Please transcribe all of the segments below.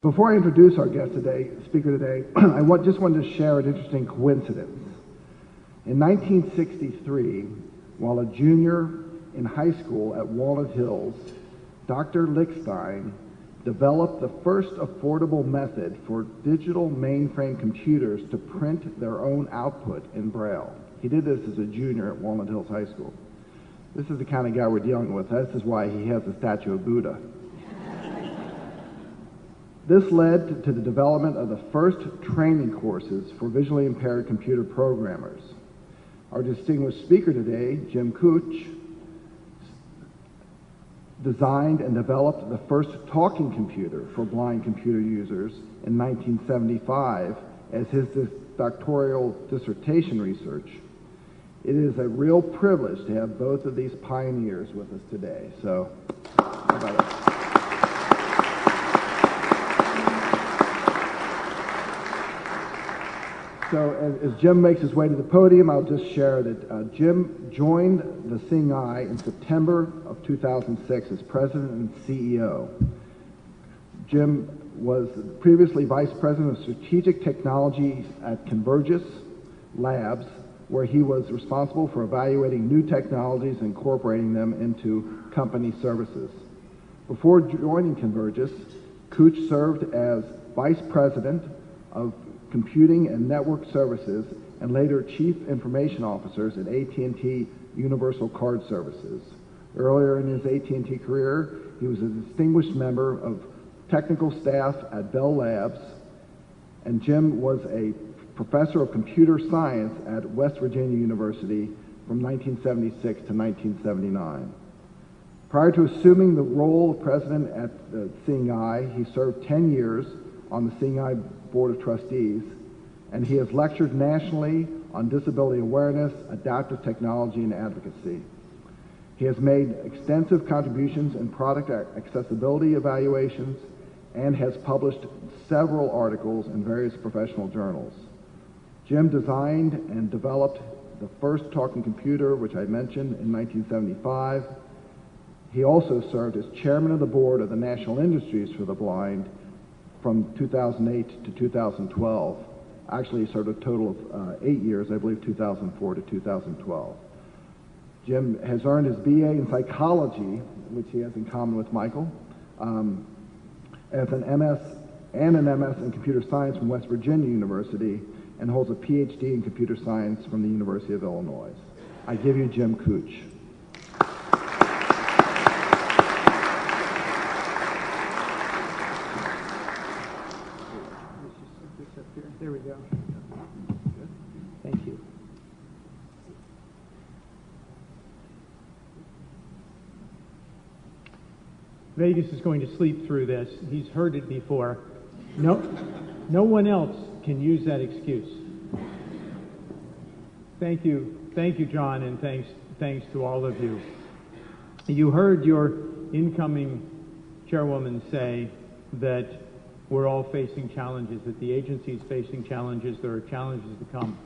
Before I introduce our speaker today, just wanted to share an interesting coincidence. In 1963, while a junior in high school at Walnut Hills, Dr. Lichtenstein developed the first affordable method for digital mainframe computers to print their own output in Braille. He did this as a junior at Walnut Hills High School. This is the kind of guy we're dealing with. This is why he has a statue of Buddha. This led to the development of the first training courses for visually impaired computer programmers. Our distinguished speaker today, Jim Kutsch, designed and developed the first talking computer for blind computer users in 1975 as his doctoral dissertation research. It is a real privilege to have both of these pioneers with us today. So, how about it? So as Jim makes his way to the podium, I'll just share that Jim joined the Seeing Eye in September of 2006 as president and CEO. Jim was previously vice president of strategic technologies at Convergys Labs, where he was responsible for evaluating new technologies and incorporating them into company services. Before joining Convergys, Kutsch served as vice president of Computing and Network Services, and later Chief Information Officers at AT&T Universal Card Services. Earlier in his AT&T career, he was a distinguished member of technical staff at Bell Labs, and Jim was a professor of computer science at West Virginia University from 1976 to 1979. Prior to assuming the role of president at the Seeing Eye, he served 10 years on the Seeing Eye Board of Trustees, and he has lectured nationally on disability awareness, adaptive technology, and advocacy. He has made extensive contributions in product accessibility evaluations and has published several articles in various professional journals. Jim designed and developed the first talking computer, which I mentioned, in 1975. He also served as chairman of the board of the National Industries for the Blind from 2008 to 2012. Actually, he served a total of 8 years, I believe 2004 to 2012. Jim has earned his BA in psychology, which he has in common with Michael, as an MS in computer science from West Virginia University, and holds a PhD in computer science from the University of Illinois. I give you Jim Kutsch. There we go. Thank you. Vegas is going to sleep through this. He's heard it before. No one else can use that excuse. Thank you, John, and thanks to all of you. You heard your incoming chairwoman say that we're all facing challenges, that the agency's facing challenges, there are challenges to come.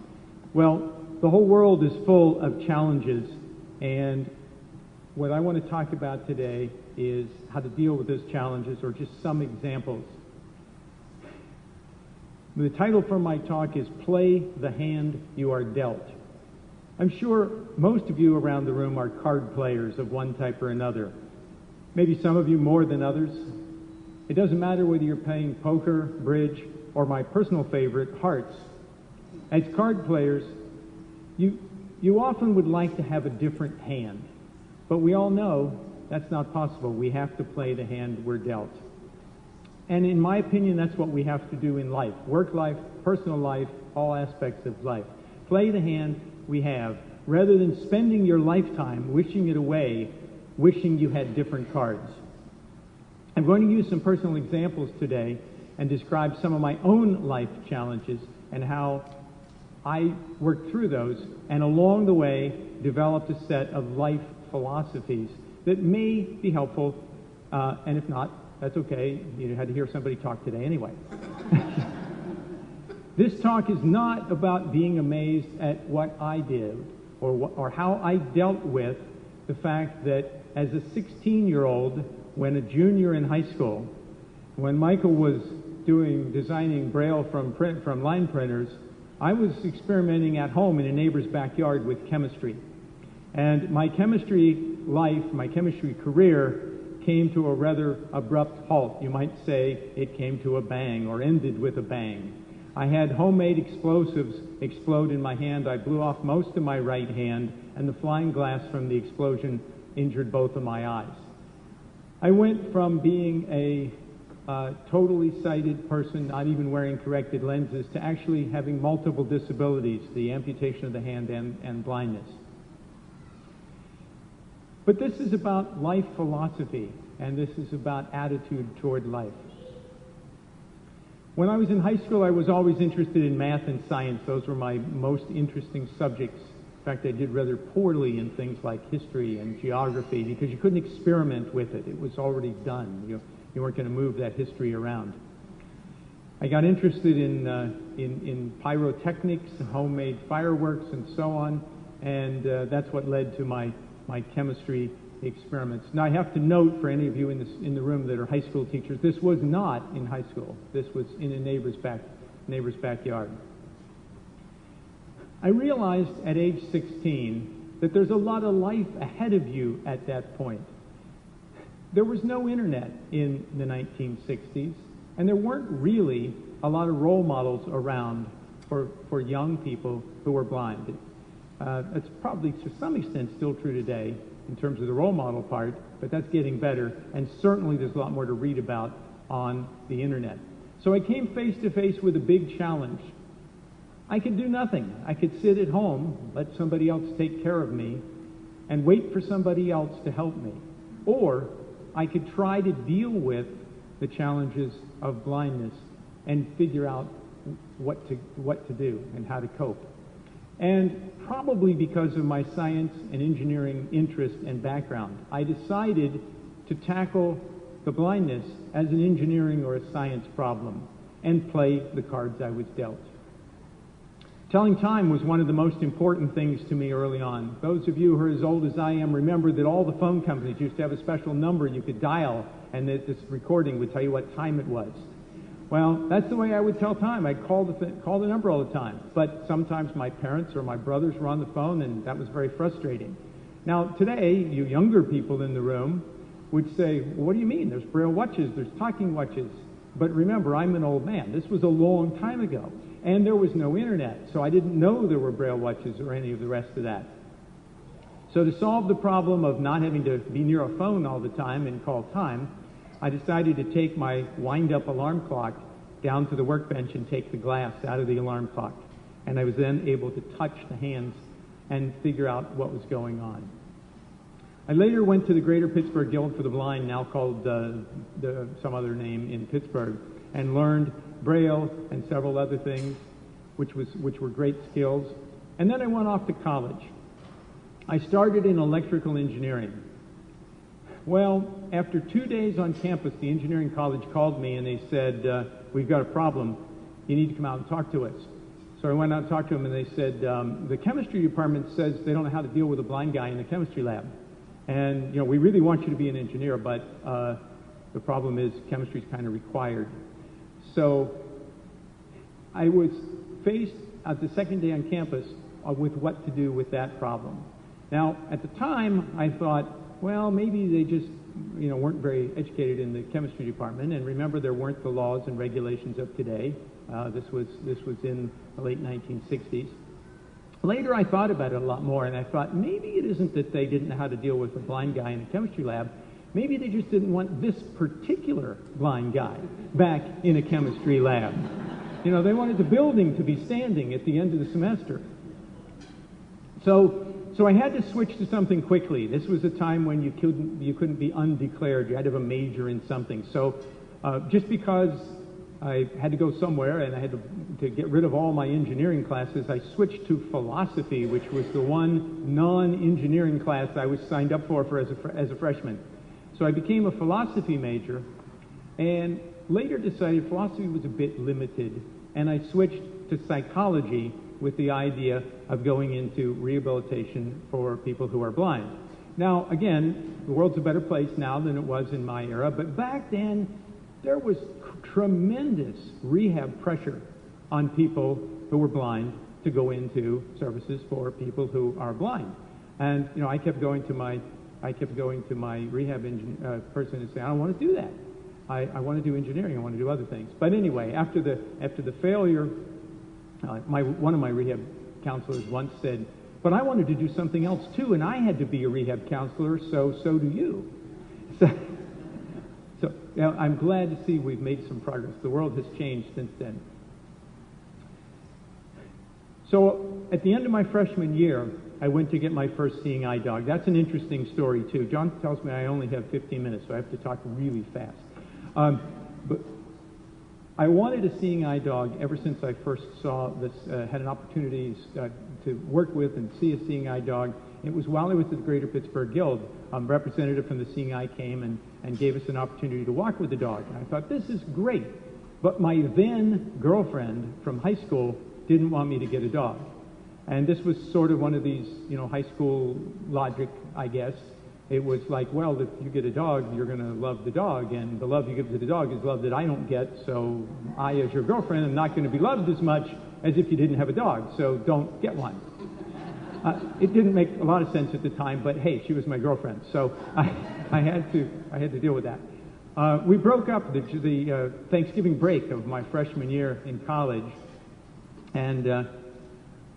Well, the whole world is full of challenges, and what I want to talk about today is how to deal with those challenges, or just some examples. The title for my talk is Play the Hand You Are Dealt. I'm sure most of you around the room are card players of one type or another. Maybe some of you more than others. It doesn't matter whether you're playing poker, bridge, or my personal favorite, hearts. As card players, you often would like to have a different hand, but we all know that's not possible. We have to play the hand we're dealt. And in my opinion, that's what we have to do in life. Work life, personal life, all aspects of life. Play the hand we have, rather than spending your lifetime wishing it away, wishing you had different cards. I'm going to use some personal examples today and describe some of my own life challenges and how I worked through those, and along the way developed a set of life philosophies that may be helpful, and if not, that's okay. You had to hear somebody talk today anyway. This talk is not about being amazed at what I did or how I dealt with the fact that as a 16-year-old, when a junior in high school, when Michael was designing Braille from line printers, I was experimenting at home in a neighbor's backyard with chemistry. And my chemistry life, my chemistry career, came to a rather abrupt halt. You might say it came to a bang or ended with a bang. I had homemade explosives explode in my hand. I blew off most of my right hand, and the flying glass from the explosion injured both of my eyes. I went from being a totally sighted person, not even wearing corrected lenses, to actually having multiple disabilities, the amputation of the hand and blindness. But this is about life philosophy, and this is about attitude toward life. When I was in high school, I was always interested in math and science. Those were my most interesting subjects. In fact, I did rather poorly in things like history and geography because you couldn't experiment with it. It was already done. You weren't going to move that history around. I got interested in pyrotechnics, homemade fireworks, and so on, and that's what led to my chemistry experiments. Now, I have to note for any of you in the room that are high school teachers, this was not in high school. This was in a neighbor's backyard. I realized at age 16 that there's a lot of life ahead of you at that point. There was no internet in the 1960s, and there weren't really a lot of role models around for young people who were blind. It's probably to some extent still true today in terms of the role model part, but that's getting better, and certainly there's a lot more to read about on the internet. So I came face to face with a big challenge. I could do nothing. I could sit at home, let somebody else take care of me, and wait for somebody else to help me. Or I could try to deal with the challenges of blindness and figure out what to do and how to cope. And probably because of my science and engineering interest and background, I decided to tackle the blindness as an engineering or a science problem and play the cards I was dealt. Telling time was one of the most important things to me early on. Those of you who are as old as I am remember that all the phone companies used to have a special number you could dial, and that this recording would tell you what time it was. Well, that's the way I would tell time. I'd call the number all the time. But sometimes my parents or my brothers were on the phone, and that was very frustrating. Now, today, you younger people in the room would say, well, what do you mean? There's Braille watches, there's talking watches. But remember, I'm an old man. This was a long time ago. And there was no internet, so I didn't know there were Braille watches or any of the rest of that. So to solve the problem of not having to be near a phone all the time and call time, I decided to take my wind-up alarm clock down to the workbench and take the glass out of the alarm clock. And I was then able to touch the hands and figure out what was going on. I later went to the Greater Pittsburgh Guild for the Blind, now called some other name in Pittsburgh, and learned Braille and several other things, which were great skills. And then I went off to college. I started in electrical engineering. Well, after 2 days on campus, the engineering college called me and they said, we've got a problem. You need to come out and talk to us. So I went out and talked to them, and they said, the chemistry department says they don't know how to deal with a blind guy in the chemistry lab. And, we really want you to be an engineer, but the problem is chemistry is kind of required. So I was faced at the second day on campus with what to do with that problem. Now, at the time, I thought, well, maybe they just, weren't very educated in the chemistry department. And remember, there weren't the laws and regulations of today. This was in the late 1960s. Later, I thought about it a lot more, and I thought maybe it isn't that they didn't know how to deal with a blind guy in the chemistry lab. Maybe they just didn't want this particular blind guy back in a chemistry lab. They wanted the building to be standing at the end of the semester. So I had to switch to something quickly. This was a time when you couldn't be undeclared. You had to have a major in something. So just because I had to go somewhere and I had to get rid of all my engineering classes, I switched to philosophy, which was the one non-engineering class I was signed up for as a freshman. So I became a philosophy major, and later decided philosophy was a bit limited, and I switched to psychology with the idea of going into rehabilitation for people who are blind. Now, again, the world's a better place now than it was in my era, but back then, there was tremendous rehab pressure on people who were blind to go into services for people who are blind. And I kept going to my rehab person and saying, I don't want to do that. I want to do engineering. I want to do other things. But anyway, after the failure, one of my rehab counselors once said, but I wanted to do something else too, and I had to be a rehab counselor, so do you. So I'm glad to see we've made some progress. The world has changed since then. So at the end of my freshman year, I went to get my first seeing eye dog. That's an interesting story too. John tells me I only have 15 minutes, so I have to talk really fast. But I wanted a seeing eye dog ever since I first saw this, had an opportunity to work with and see a seeing eye dog. It was while I was at the Greater Pittsburgh Guild. A representative from the Seeing Eye came and gave us an opportunity to walk with the dog. And I thought, this is great. But my then girlfriend from high school didn't want me to get a dog. And this was sort of one of these, high school logic, I guess. It was like, well, if you get a dog, you're going to love the dog, and the love you give to the dog is love that I don't get, so I, as your girlfriend, am not going to be loved as much as if you didn't have a dog, so don't get one. It didn't make a lot of sense at the time, but hey, she was my girlfriend, so I had to deal with that. We broke up the Thanksgiving break of my freshman year in college, and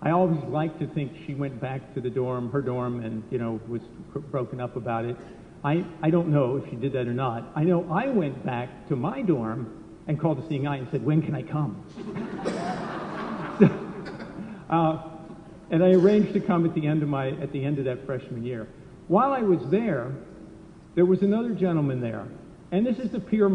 I always liked to think she went back to her dorm, and was broken up about it. I don't know if she did that or not. I know I went back to my dorm and called the Seeing Eye and said, when can I come? And I arranged to come at the end of that freshman year. While I was there was another gentleman there, and this is the peer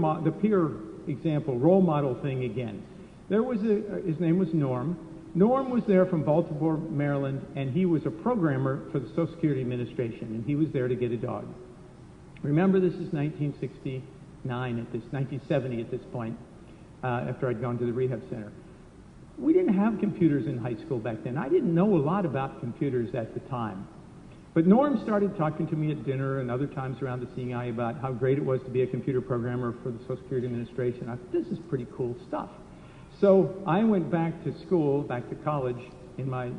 example, role model thing again. His name was Norm. Norm was there from Baltimore, Maryland, and he was a programmer for the Social Security Administration, and he was there to get a dog. Remember, this is 1970 at this point, after I'd gone to the rehab center. We didn't have computers in high school back then. I didn't know a lot about computers at the time. But Norm started talking to me at dinner and other times around the Seeing Eye about how great it was to be a computer programmer for the Social Security Administration. I thought, this is pretty cool stuff. So I went back to school, back to college in my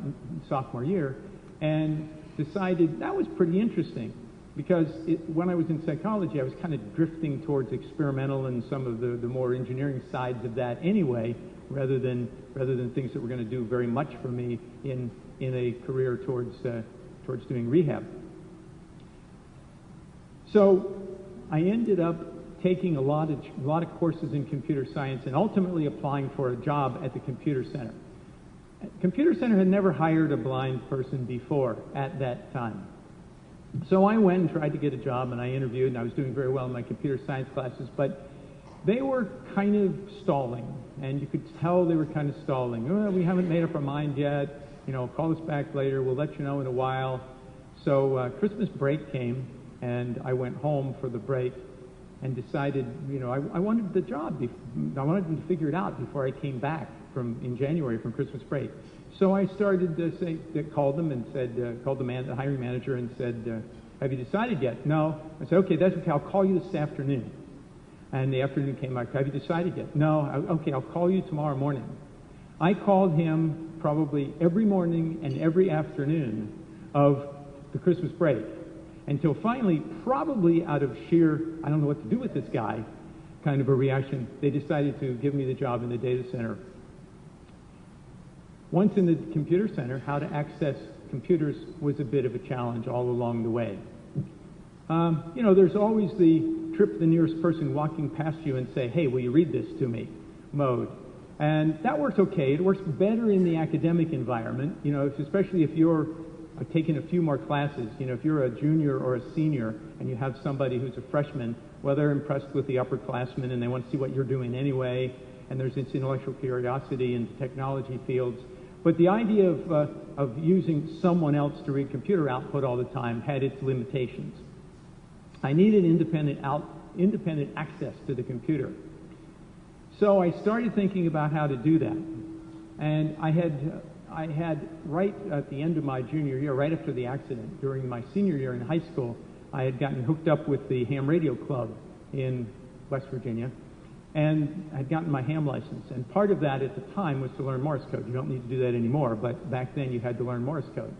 sophomore year, and decided that was pretty interesting because when I was in psychology, I was kind of drifting towards experimental and some of the more engineering sides of that anyway, rather than things that were going to do very much for me in a career towards doing rehab. So I ended up taking a lot of courses in computer science and ultimately applying for a job at the computer center. Computer Center had never hired a blind person before at that time. So I went and tried to get a job, and I interviewed, and I was doing very well in my computer science classes, but they were kind of stalling, and you could tell they were kind of stalling. Oh, we haven't made up our mind yet. Call us back later. We'll let you know in a while. So Christmas break came, and I went home for the break and decided, I wanted the job. I wanted them to figure it out before I came back in January from Christmas break. So I started to called them and said, called the hiring manager and said, have you decided yet? No. I said, okay, that's okay. I'll call you this afternoon. And the afternoon came back. Have you decided yet? No. Okay, I'll call you tomorrow morning. I called him probably every morning and every afternoon of the Christmas break until finally, probably out of sheer, I don't know what to do with this guy, kind of a reaction, they decided to give me the job in the data center. Once in the computer center, how to access computers was a bit of a challenge all along the way. There's always the trip to the nearest person walking past you and say, hey, will you read this to me mode. And that works okay. It works better in the academic environment, especially if you're taking a few more classes. If you're a junior or a senior and you have somebody who's a freshman, well, they're impressed with the upperclassmen and they want to see what you're doing anyway, and there's this intellectual curiosity in technology fields. But the idea of using someone else to read computer output all the time had its limitations. I needed independent access to the computer. So I started thinking about how to do that. And I had right at the end of my junior year, right after the accident, during my senior year in high school, I had gotten hooked up with the Ham Radio Club in West Virginia. and I'd gotten my ham license. And part of that at the time was to learn Morse code. You don't need to do that anymore, but back then you had to learn Morse code.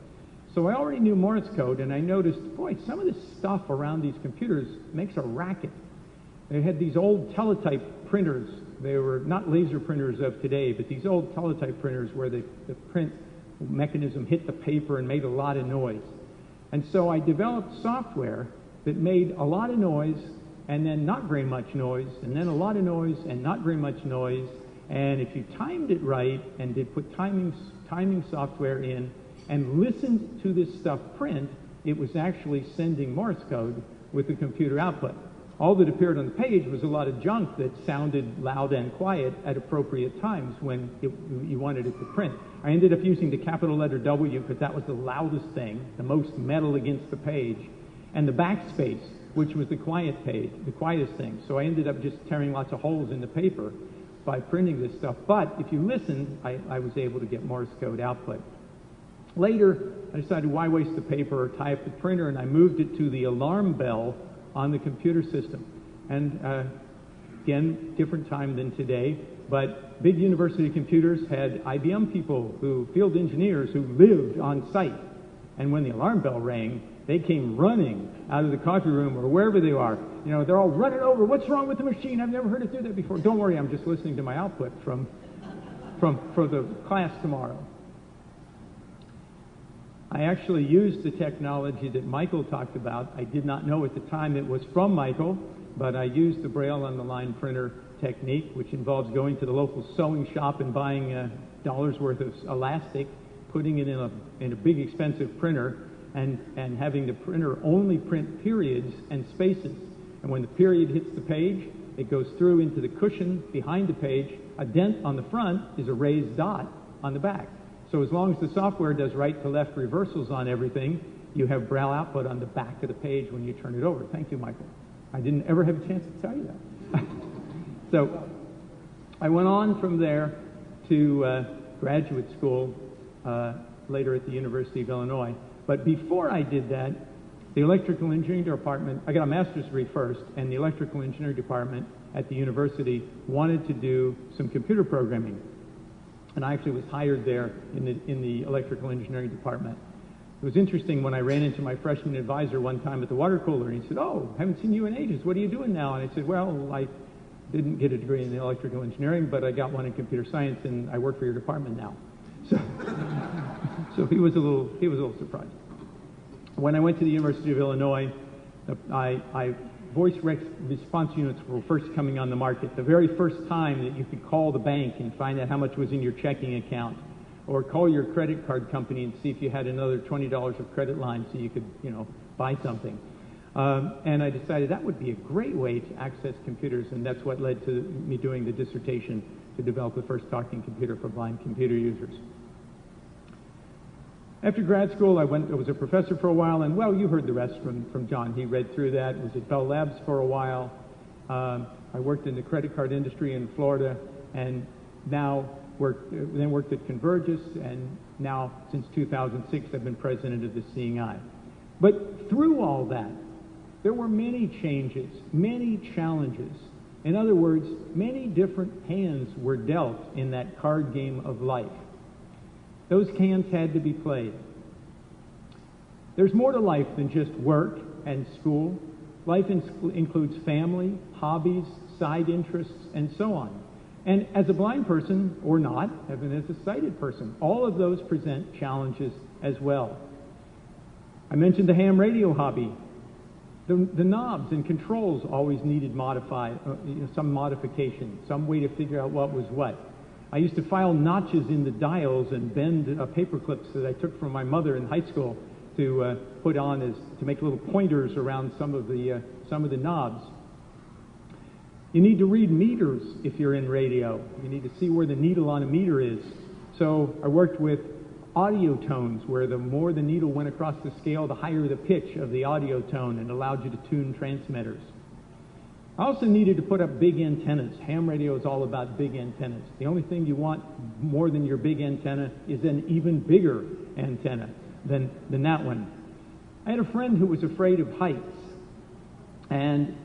So I already knew Morse code, and I noticed, boy, some of this stuff around these computers makes a racket. They had these old teletype printers. They were not laser printers of today, but these old teletype printers where the print mechanism hit the paper and made a lot of noise. And so I developed software that made a lot of noise and then not very much noise, and then a lot of noise and not very much noise. And if you timed it right and did put timing software in and listened to this stuff print, it was actually sending Morse code with the computer output. All that appeared on the page was a lot of junk that sounded loud and quiet at appropriate times when you wanted it to print. I ended up using the capital letter W because that was the loudest thing, the most metal against the page, and the backspace, which was the quietest thing. So I ended up just tearing lots of holes in the paper by printing this stuff. But if you listen, I was able to get Morse code output. Later, I decided why waste the paper or tie up the printer, and I moved it to the alarm bell on the computer system. And again, different time than today, but big university computers had IBM people, field engineers who lived on site. And when the alarm bell rang, they came running out of the coffee room or wherever they are. You know, they're all running over. What's wrong with the machine? I've never heard it do that before. Don't worry, I'm just listening to my output for the class tomorrow. I actually used the technology that Michael talked about. I did not know at the time it was from Michael, but I used the Braille on the line printer technique, which involves going to the local sewing shop and buying $1 worth of elastic, putting it in a big expensive printer, and having the printer only print periods and spaces. And when the period hits the page, it goes through into the cushion behind the page. A dent on the front is a raised dot on the back. So as long as the software does right to left reversals on everything, you have Braille output on the back of the page when you turn it over. Thank you, Michael. I didn't ever have a chance to tell you that. So I went on from there to graduate school later at the University of Illinois. But before I did that, the electrical engineering department, I got a master's degree first, and the electrical engineering department at the university wanted to do some computer programming. And I actually was hired there in the electrical engineering department. It was interesting when I ran into my freshman advisor one time at the water cooler, and he said, "Oh, haven't seen you in ages. What are you doing now?" And I said, "Well, I didn't get a degree in electrical engineering, but I got one in computer science, and I work for your department now." So he was a little surprised. When I went to the University of Illinois, voice response units were first coming on the market. The very first time that you could call the bank and find out how much was in your checking account, or call your credit card company and see if you had another $20 of credit line so you could, buy something. And I decided that would be a great way to access computers, and that's what led to me doing the dissertation to develop the first talking computer for blind computer users. After grad school, I was a professor for a while, and well, you heard the rest from John. He read through that. Was at Bell Labs for a while. I worked in the credit card industry in Florida, and then worked at Convergys, and now since 2006, I've been president of the Seeing Eye. But through all that, there were many changes, many challenges. In other words, many different hands were dealt in that card game of life. Those hands had to be played. There's more to life than just work and school. Life includes family, hobbies, side interests, and so on. And as a blind person, or not, even as a sighted person, all of those present challenges as well. I mentioned the ham radio hobby. The knobs and controls always needed some modification, some way to figure out what was what. I used to file notches in the dials and bend paper clips that I took from my mother in high school to put on to make little pointers around some of the knobs. You need to read meters if you're in radio. You need to see where the needle on a meter is. So I worked with audio tones, where the more the needle went across the scale, the higher the pitch of the audio tone, and allowed you to tune transmitters. I also needed to put up big antennas. Ham radio is all about big antennas. The only thing you want more than your big antenna is an even bigger antenna than that one. I had a friend who was afraid of heights, and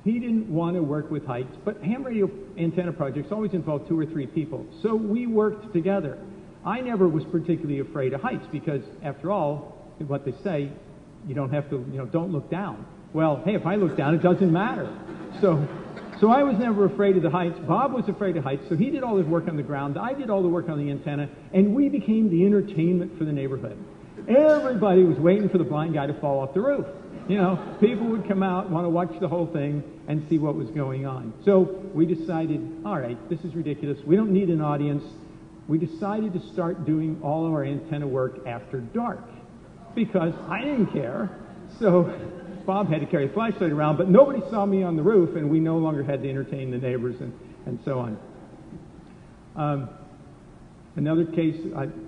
He didn't want to work with heights, but ham radio antenna projects always involve 2 or 3 people. So we worked together. I never was particularly afraid of heights because, after all, what they say, you don't have to, don't look down. Well, hey, if I look down, it doesn't matter. So I was never afraid of the heights. Bob was afraid of heights, so he did all his work on the ground. I did all the work on the antenna, and we became the entertainment for the neighborhood. Everybody was waiting for the blind guy to fall off the roof. People would come out, want to watch the whole thing and see what was going on. So we decided, all right, this is ridiculous. We don't need an audience. We decided to start doing all of our antenna work after dark because I didn't care. So Bob had to carry a flashlight around, but nobody saw me on the roof, and we no longer had to entertain the neighbors and so on. Another case,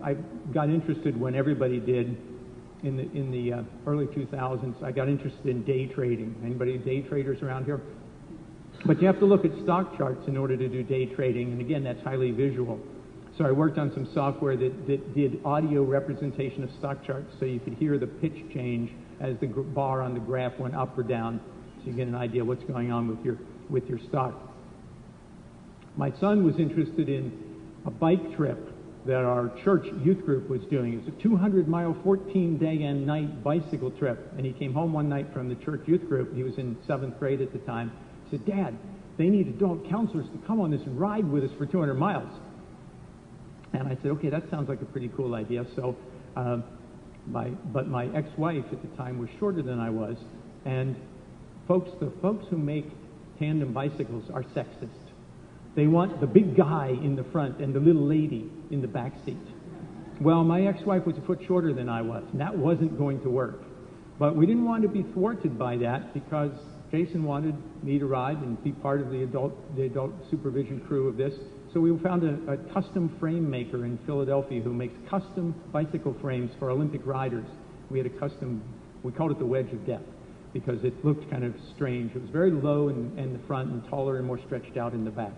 I got interested when everybody did. In the early 2000s, I got interested in day trading. Anybody day traders around here? But you have to look at stock charts in order to do day trading, and again, that's highly visual. So I worked on some software that did audio representation of stock charts, so you could hear the pitch change as the bar on the graph went up or down, so you get an idea of what's going on with your stock. My son was interested in a bike trip that our church youth group was doing. It was a 200-mile, 14-day and night bicycle trip. And he came home one night from the church youth group. He was in 7th grade at the time. He said, "Dad, they need adult counselors to come on this and ride with us for 200 miles. And I said, okay, that sounds like a pretty cool idea. So, but my ex-wife at the time was shorter than I was. And the folks who make tandem bicycles are sexist. They want the big guy in the front and the little lady in the back seat. Well, my ex-wife was a foot shorter than I was, and that wasn't going to work. But we didn't want to be thwarted by that because Jason wanted me to ride and be part of the adult supervision crew of this. So we found a custom frame maker in Philadelphia who makes custom bicycle frames for Olympic riders. We had we called it the wedge of death because it looked kind of strange. It was very low in the front and taller and more stretched out in the back.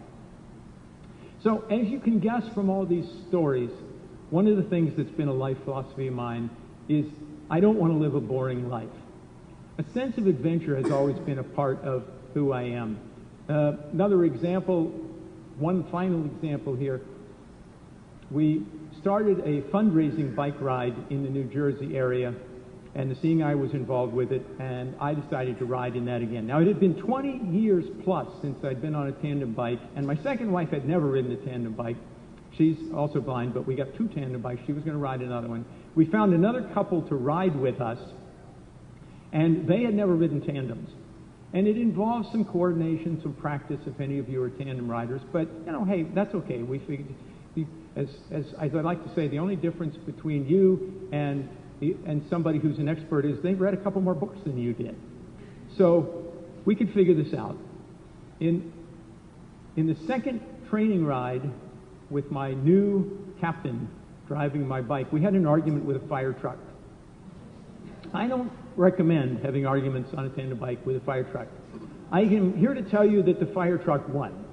So as you can guess from all these stories, one of the things that's been a life philosophy of mine is I don't want to live a boring life. A sense of adventure has always been a part of who I am. Another example, one final example here. We started a fundraising bike ride in the New Jersey area, and the Seeing Eye was involved with it, and I decided to ride in that again. Now, it had been 20 years plus since I'd been on a tandem bike, and my second wife had never ridden a tandem bike. She's also blind, but we got 2 tandem bikes. She was going to ride another one. We found another couple to ride with us, and they had never ridden tandems. And it involves some coordination, some practice, if any of you are tandem riders, but, hey, that's okay. We figured, as I'd like to say, the only difference between you and somebody who's an expert is they've read a couple more books than you did. So we could figure this out. In the second training ride with my new captain driving my bike, we had an argument with a fire truck. I don't recommend having arguments on a tandem bike with a fire truck. I am here to tell you that the fire truck won.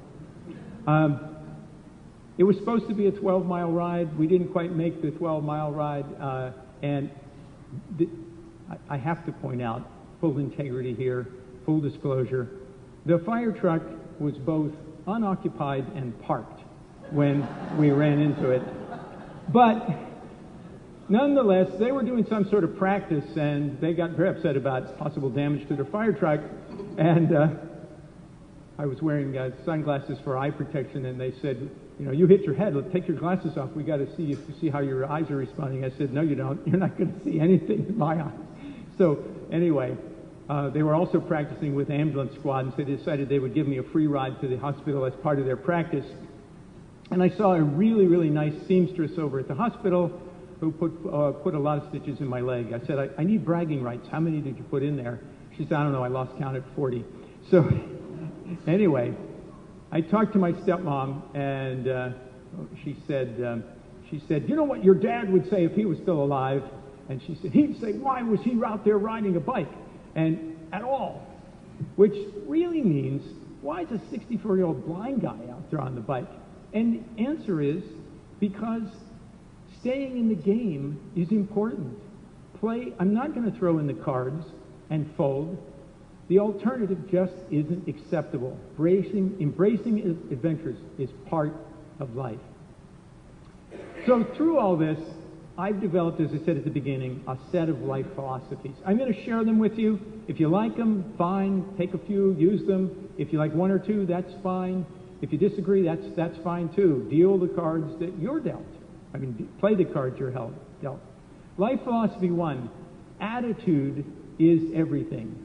It was supposed to be a 12-mile ride. We didn't quite make the 12-mile ride. And I have to point out, full integrity here, full disclosure, the fire truck was both unoccupied and parked when we ran into it. But nonetheless, they were doing some sort of practice, and they got very upset about possible damage to their fire truck. And I was wearing sunglasses for eye protection, and they said, you hit your head. Let's take your glasses off. We got to see how your eyes are responding. I said, no, you don't. You're not going to see anything in my eyes. So anyway, they were also practicing with ambulance squad, and so they decided they would give me a free ride to the hospital as part of their practice. And I saw a really, really nice seamstress over at the hospital who put a lot of stitches in my leg. I said, I need bragging rights. How many did you put in there? She said, I don't know. I lost count at 40. So anyway, I talked to my stepmom, and she said, you know what your dad would say if he was still alive? And she said, he'd say, why was he out there riding a bike? And at all. Which really means, why is a 64-year-old blind guy out there on the bike? And the answer is, because staying in the game is important. I'm not going to throw in the cards and fold. The alternative just isn't acceptable. Embracing adventures is part of life. So through all this, I've developed, as I said at the beginning, a set of life philosophies. I'm going to share them with you. If you like them, fine. Take a few, use them. If you like one or two, that's fine. If you disagree, that's fine too. Deal the cards that you're dealt. I mean, play the cards you're dealt. Life philosophy 1, attitude is everything.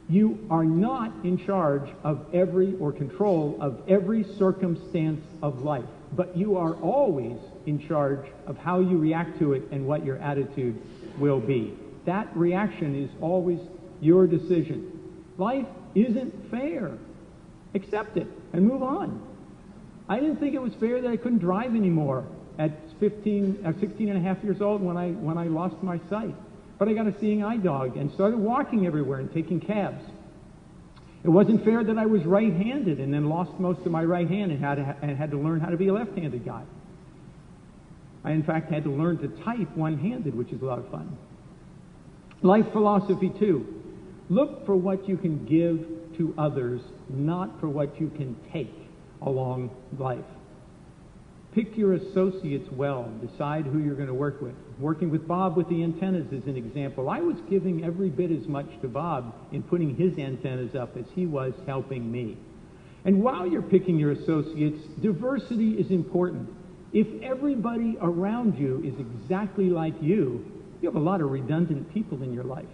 You are not in charge of control of every circumstance of life, but you are always in charge of how you react to it and what your attitude will be. That reaction is always your decision. Life isn't fair. Accept it and move on. I didn't think it was fair that I couldn't drive anymore at 16 and a half years old when I lost my sight. But I got a seeing eye dog and started walking everywhere and taking cabs. It wasn't fair that I was right-handed and then lost most of my right hand and had to learn how to be a left-handed guy. I, in fact, had to learn to type one-handed, which is a lot of fun. Life philosophy 2, look for what you can give to others, not for what you can take along life. Pick your associates well. Decide who you're going to work with. Working with Bob with the antennas is an example. I was giving every bit as much to Bob in putting his antennas up as he was helping me. And while you're picking your associates, diversity is important. If everybody around you is exactly like you have a lot of redundant people in your life.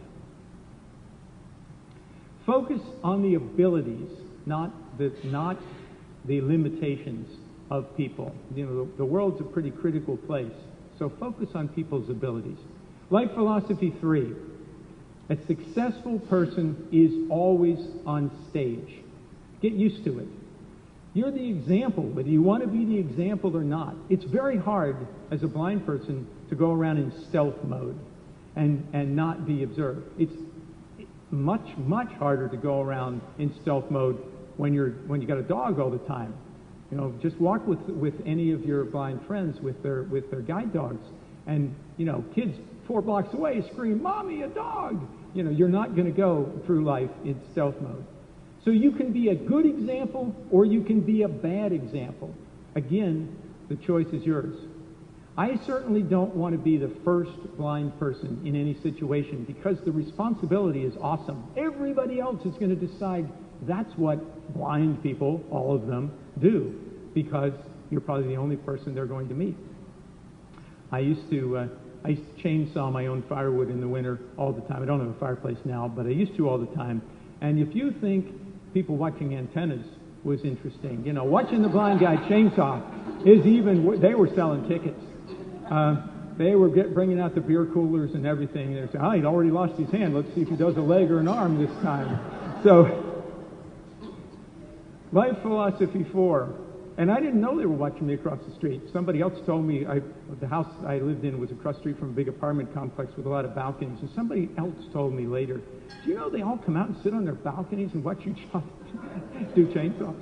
Focus on the abilities, not the limitations of people. You know, the world's a pretty critical place, so focus on people's abilities. Life philosophy 3, a successful person is always on stage. Get used to it. You're the example, whether you want to be the example or not. It's very hard as a blind person to go around in stealth mode and not be observed. It's much, much harder to go around in stealth mode when you got a dog all the time. You know, just walk with any of your blind friends with their guide dogs, and you know, kids 4 blocks away scream, "Mommy, a dog!" You know, you're not going to go through life in stealth mode. So you can be a good example or you can be a bad example. Again, the choice is yours. I certainly don't want to be the first blind person in any situation because the responsibility is awesome. Everybody else is going to decide that's what blind people, all of them, do, because you're probably the only person they're going to meet. I used to chainsaw my own firewood in the winter all the time. I don't have a fireplace now, but I used to all the time. And if you think people watching antennas was interesting, you know, watching the blind guy chainsaw is even, they were selling tickets. They were bringing out the beer coolers and everything. They're saying, "Oh, he'd already lost his hand. Let's see if he does a leg or an arm this time." So, life philosophy 4. And I didn't know they were watching me across the street. Somebody else told me the house I lived in was across the street from a big apartment complex with a lot of balconies. And somebody else told me later, "Do you know they all come out and sit on their balconies and watch you do chainsaw?"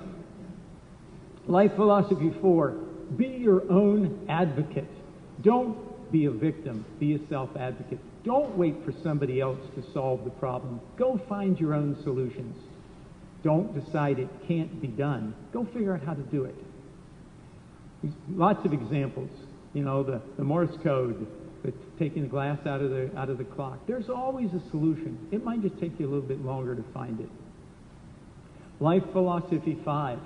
Life philosophy 4. Be your own advocate. Don't be a victim. Be a self-advocate. Don't wait for somebody else to solve the problem. Go find your own solutions. Don't decide it can't be done. Go figure out how to do it. Lots of examples. You know, the Morse code, taking the glass out of the clock. There's always a solution. It might just take you a little bit longer to find it. Life philosophy 5.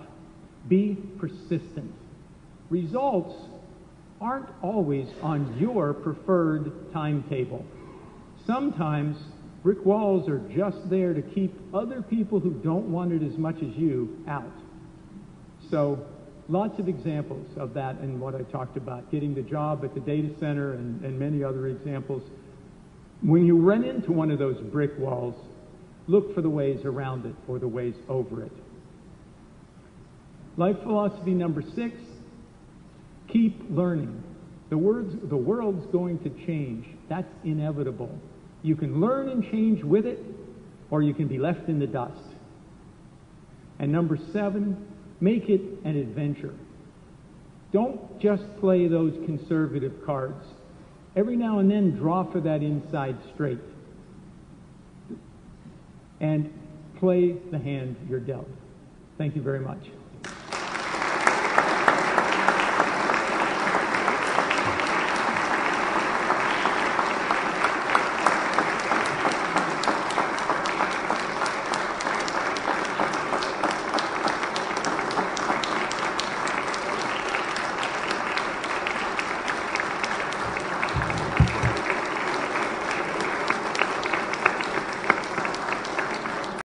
Be persistent. Results aren't always on your preferred timetable. Sometimes brick walls are just there to keep other people who don't want it as much as you out. So lots of examples of that in what I talked about, getting the job at the data center and many other examples. When you run into one of those brick walls, look for the ways around it or the ways over it. Life philosophy number 6, keep learning. The world's going to change. That's inevitable. You can learn and change with it, or you can be left in the dust. And number 7, make it an adventure. Don't just play those conservative cards. Every now and then, draw for that inside straight. And play the hand you're dealt. Thank you very much.